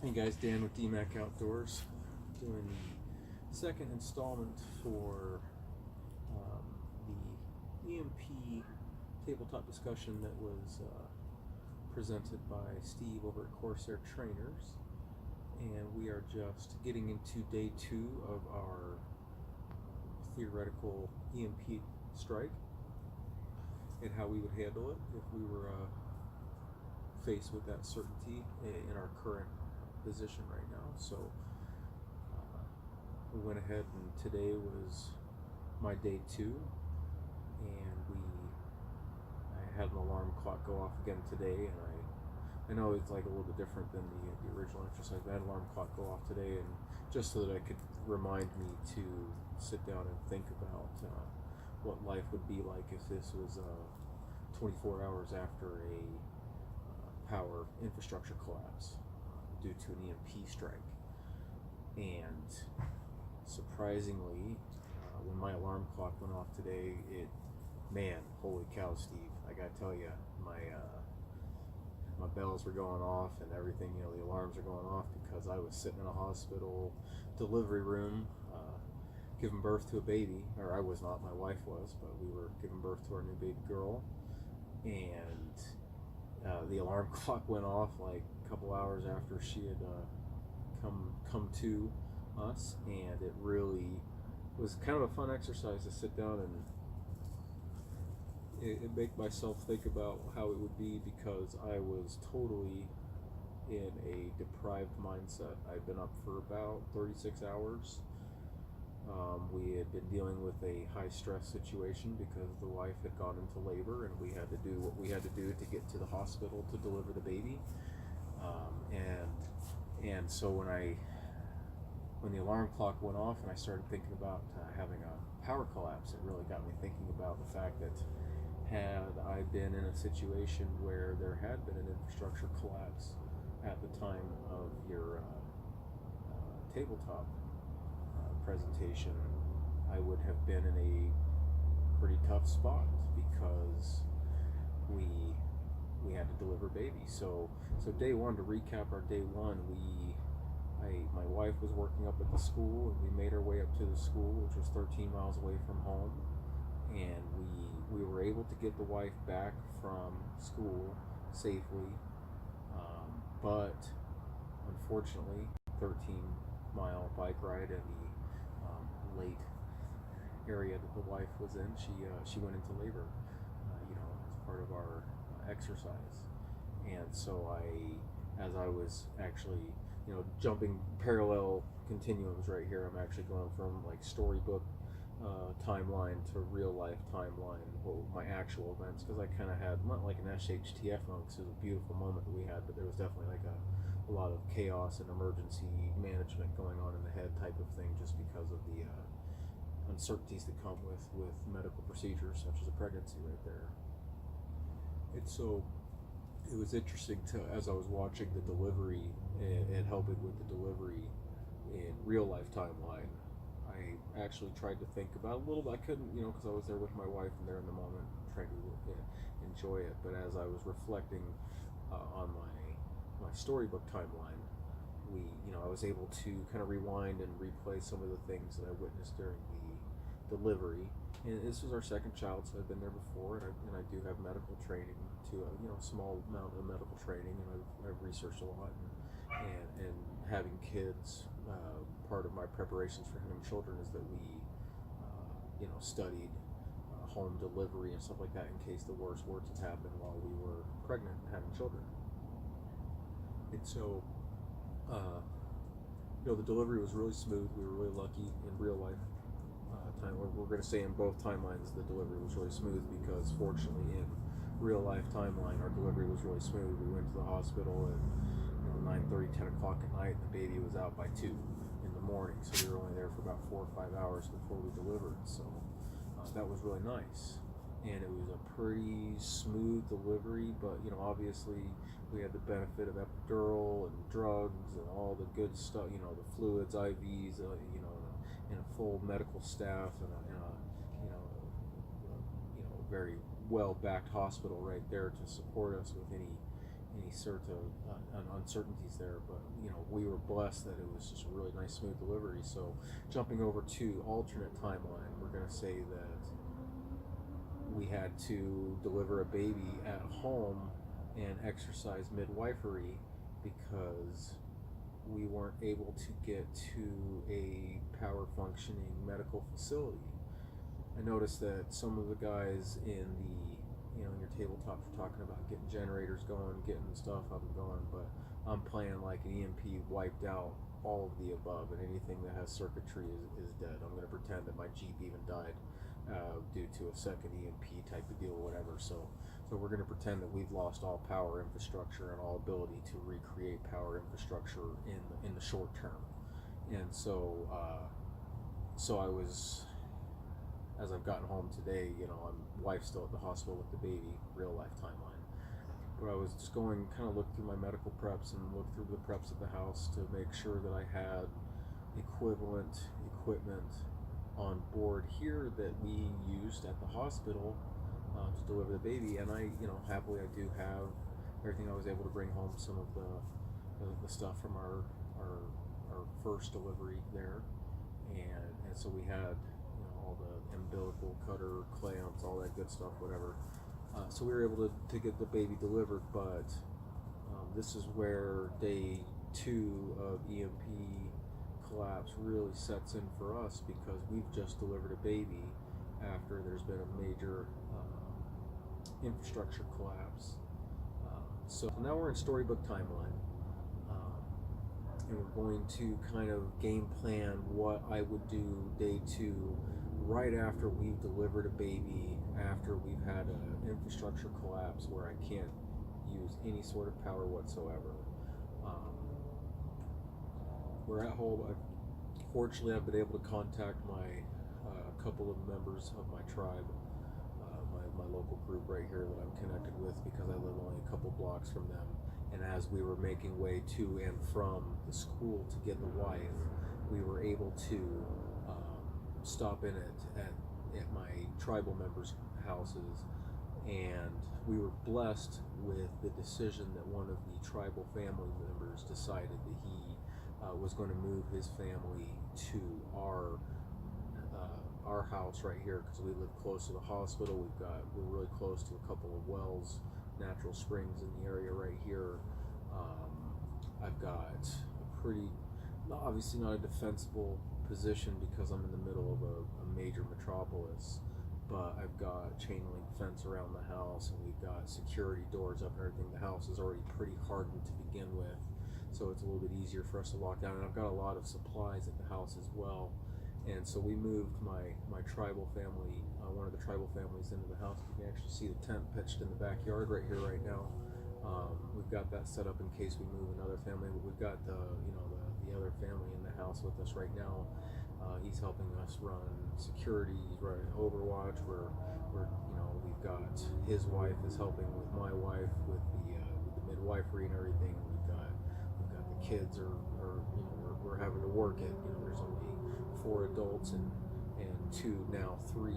Hey guys, Dan with Dmak Outdoors, doing the second installment for the EMP tabletop discussion that was presented by Steve over at Corsair Trainers, and we are just getting into day 2 of our theoretical EMP strike and how we would handle it if we were faced with that certainty in our current position right now. So we went ahead, and today was my day 2, and I had an alarm clock go off again today, and I know it's like a little bit different than the original exercise. I had an alarm clock go off today, and just so that I could remind me to sit down and think about what life would be like if this was 24 hours after a power infrastructure collapse due to an EMP strike. And surprisingly, when my alarm clock went off today, holy cow, Steve, I gotta tell you, my bells were going off and everything, the alarms are going off, because I was sitting in a hospital delivery room giving birth to a baby. Or I was not, my wife was, but we were giving birth to our new baby girl, and the alarm clock went off like a couple hours after she had come to us, and it really was kind of a fun exercise to sit down and make myself think about how it would be, because I was totally in a deprived mindset. I'd been up for about 36 hours. We had been dealing with a high stress situation because the wife had gone into labor, and we had to do what we had to do to get to the hospital to deliver the baby. And so when the alarm clock went off and I started thinking about having a power collapse, it really got me thinking about the fact that had I been in a situation where there had been an infrastructure collapse at the time of your tabletop presentation, I would have been in a pretty tough spot, because we had to deliver babies. So day 1, to recap our day 1, my wife was working up at the school, and we made our way up to the school, which was 13 miles away from home, and we were able to get the wife back from school safely, but unfortunately, 13-mile bike ride and the late area that the wife was in, she went into labor, as part of our exercise. And so as I was actually, jumping parallel continuums right here, I'm actually going from like storybook timeline to real life timeline, my actual events, because I kind of had not like an SHTF moment, because it was a beautiful moment that we had, but there was definitely like a lot of chaos and emergency management going on in the head type of thing, just because of the uncertainties that come with medical procedures such as a pregnancy right there. And so it was interesting as I was watching the delivery and helping with the delivery in real life timeline, I actually tried to think about a little bit. I couldn't, because I was there with my wife and there in the moment, trying to enjoy it. But as I was reflecting on my storybook timeline, I was able to kind of rewind and replay some of the things that I witnessed during the delivery. And this was our second child, so I've been there before, and I do have medical training to a small amount of medical training, and I've researched a lot, and having kids, part of my preparations for having children is that we studied home delivery and stuff like that in case the worst were to happen while we were pregnant and having children. And so the delivery was really smooth. We were really lucky in real life time. We're going to say in both timelines the delivery was really smooth, because fortunately in real life timeline our delivery was really smooth. We went to the hospital at 9:30, 10 o'clock at night, and the baby was out by 2 in the morning, so we were only there for about 4 or 5 hours before we delivered. So that was really nice, and it was a pretty smooth delivery. But obviously we had the benefit of epidural and drugs and all the good stuff, the fluids, IVs, and a full medical staff, and a very well backed hospital right there to support us with any any sort of uncertainties there. But we were blessed that it was just a really nice, smooth delivery. So jumping over to alternate timeline, we're going to say that we had to deliver a baby at home and exercise midwifery because we weren't able to get to a power functioning medical facility. I noticed that some of the guys in your tabletop are talking about getting generators going, getting stuff up and going, but I'm playing like an EMP wiped out all of the above, and anything that has circuitry is dead. I'm going to pretend that my Jeep even died due to a second EMP type of deal or whatever. So we're going to pretend that we've lost all power infrastructure and all ability to recreate power infrastructure in the short term. And so I was, as I've gotten home today, wife's still at the hospital with the baby, real life timeline. But I was just going, kind of look through my medical preps and look through the preps at the house to make sure that I had equivalent equipment on board here that we used at the hospital to deliver the baby. And I, happily I do have everything. I was able to bring home some of the stuff from our first delivery there, and so we had all the umbilical cutter clamps, all that good stuff, whatever. So we were able to get the baby delivered, but this is where day 2 of EMP collapse really sets in for us, because we've just delivered a baby after there's been a major infrastructure collapse. So now we're in storybook timeline, and we're going to kind of game plan what I would do day 2 right after we've delivered a baby, after we've had an infrastructure collapse where I can't use any sort of power whatsoever. We're at home. Fortunately, I've been able to contact a couple of members of my tribe, my local group right here that I'm connected with, because I live only a couple blocks from them. And as we were making way to and from the school to get the wife, we were able to stop in at my tribal members' houses, and we were blessed with the decision that one of the tribal family members decided that he was going to move his family to our house right here, because we live close to the hospital. We're really close to a couple of wells, natural springs in the area right here. I've got a pretty, obviously not a defensible position because I'm in the middle of a major metropolis, but I've got chain link fence around the house, and we've got security doors up and everything. The house is already pretty hardened to begin with, so it's a little bit easier for us to lock down. And I've got a lot of supplies at the house as well. And so we moved my tribal family, one of the tribal families, into the house. You can actually see the tent pitched in the backyard right here, right now. We've got that set up in case we move another family, but we've got the other family in the house with us right now. He's helping us run security. He's running Overwatch. We've got his wife is helping with my wife with the midwifery and everything. We've got the kids we're having to work it. There's only 4 adults and 3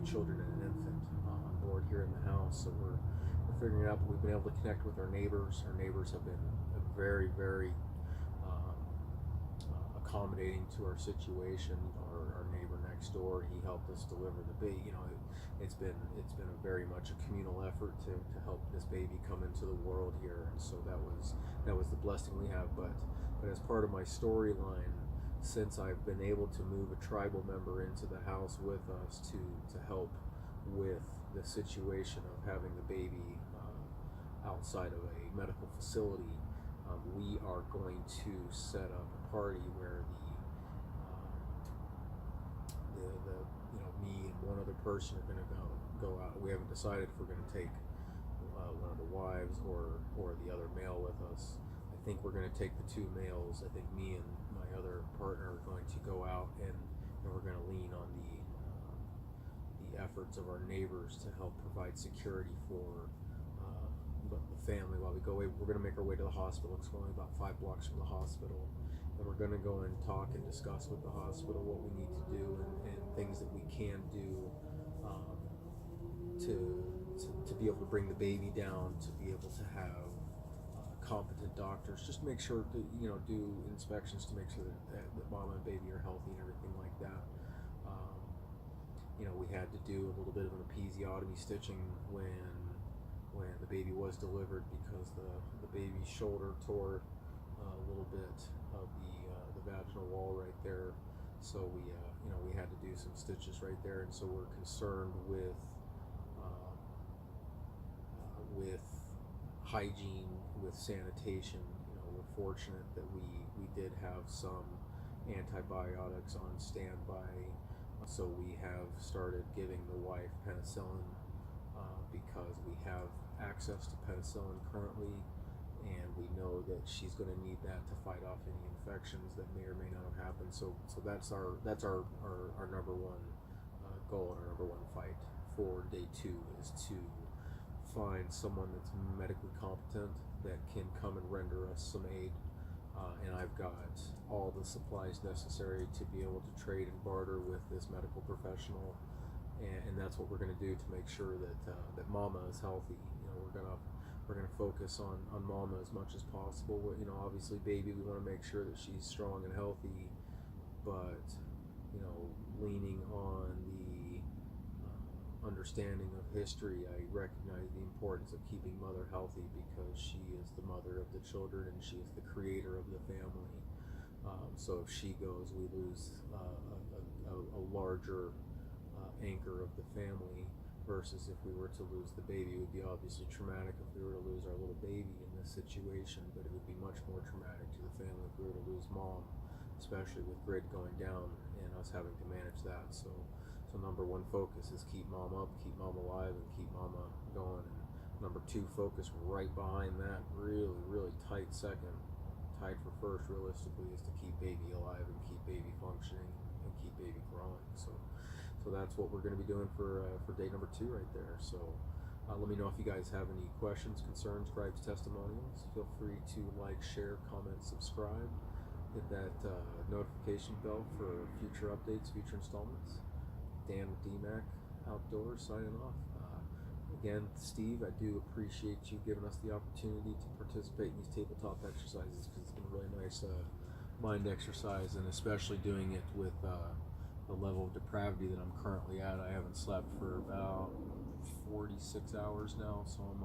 children and an infant on board here in the house. So we're figuring it out. But we've been able to connect with our neighbors. Our neighbors have been very, very accommodating to our situation. Our neighbor next door, he helped us deliver the baby. It's been a very much a communal effort to help this baby come into the world here, and so that was the blessing we have. But as part of my storyline, since I've been able to move a tribal member into the house with us to help with the situation of having the baby outside of a medical facility, we are going to set up a party where me and one other person are going to go out. We haven't decided if we're going to take one of the wives or the other male with us. I think we're going to take the 2 males. I think me and my other partner are going to go out, and we're going to lean on the efforts of our neighbors to help provide security for the family while we go away. We're going to make our way to the hospital. It's only about 5 blocks from the hospital, and we're going to go and talk and discuss with the hospital what we need to do and things that we can do to to be able to bring the baby down, to be able to have competent doctors, just make sure to do inspections to make sure that mama and baby are healthy and everything like that. We had to do a little bit of an episiotomy stitching when the baby was delivered, because the baby's shoulder tore a little bit of the vaginal wall right there. So we had to do some stitches right there, and so we're concerned with hygiene, with sanitation. We're fortunate that we did have some antibiotics on standby, so we have started giving the wife penicillin because we have access to penicillin currently, and we know that she's going to need that to fight off any infections that may or may not have happened. So that's our number one goal and our number one fight for day 2 is to find someone that's medically competent that can come and render us some aid. And I've got all the supplies necessary to be able to trade and barter with this medical professional, and that's what we're going to do to make sure that mama is healthy. We're gonna focus on mama as much as possible. Obviously baby, we want to make sure that she's strong and healthy, but leaning on the understanding of history, I recognize the importance of keeping mother healthy, because she is the mother of the children and she is the creator of the family. So if she goes, we lose a larger anchor of the family, versus if we were to lose the baby. It would be obviously traumatic if we were to lose our little baby in this situation, but it would be much more traumatic to the family if we were to lose mom, especially with grid going down and us having to manage that. So number one focus is keep mom up, keep mom alive, and keep mama going. And number 2 focus right behind that, really, really tight second, tied for first realistically, is to keep baby alive and keep baby functioning and keep baby growing. So that's what we're going to be doing for day number 2 right there. So let me know if you guys have any questions, concerns, gripes, testimonials. Feel free to like, share, comment, subscribe. Hit that notification bell for future updates, future installments. Dan with Dmak Outdoors signing off. Again, Steve, I do appreciate you giving us the opportunity to participate in these tabletop exercises, because it's been a really nice mind exercise, and especially doing it with the level of depravity that I'm currently at. I haven't slept for about 46 hours now, so I'm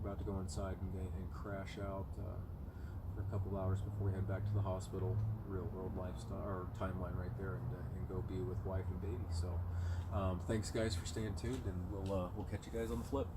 about to go inside and crash out for a couple hours before we head back to the hospital. Real world lifestyle or timeline right there, and go be with wife and baby. So thanks guys for staying tuned, and we'll catch you guys on the flip.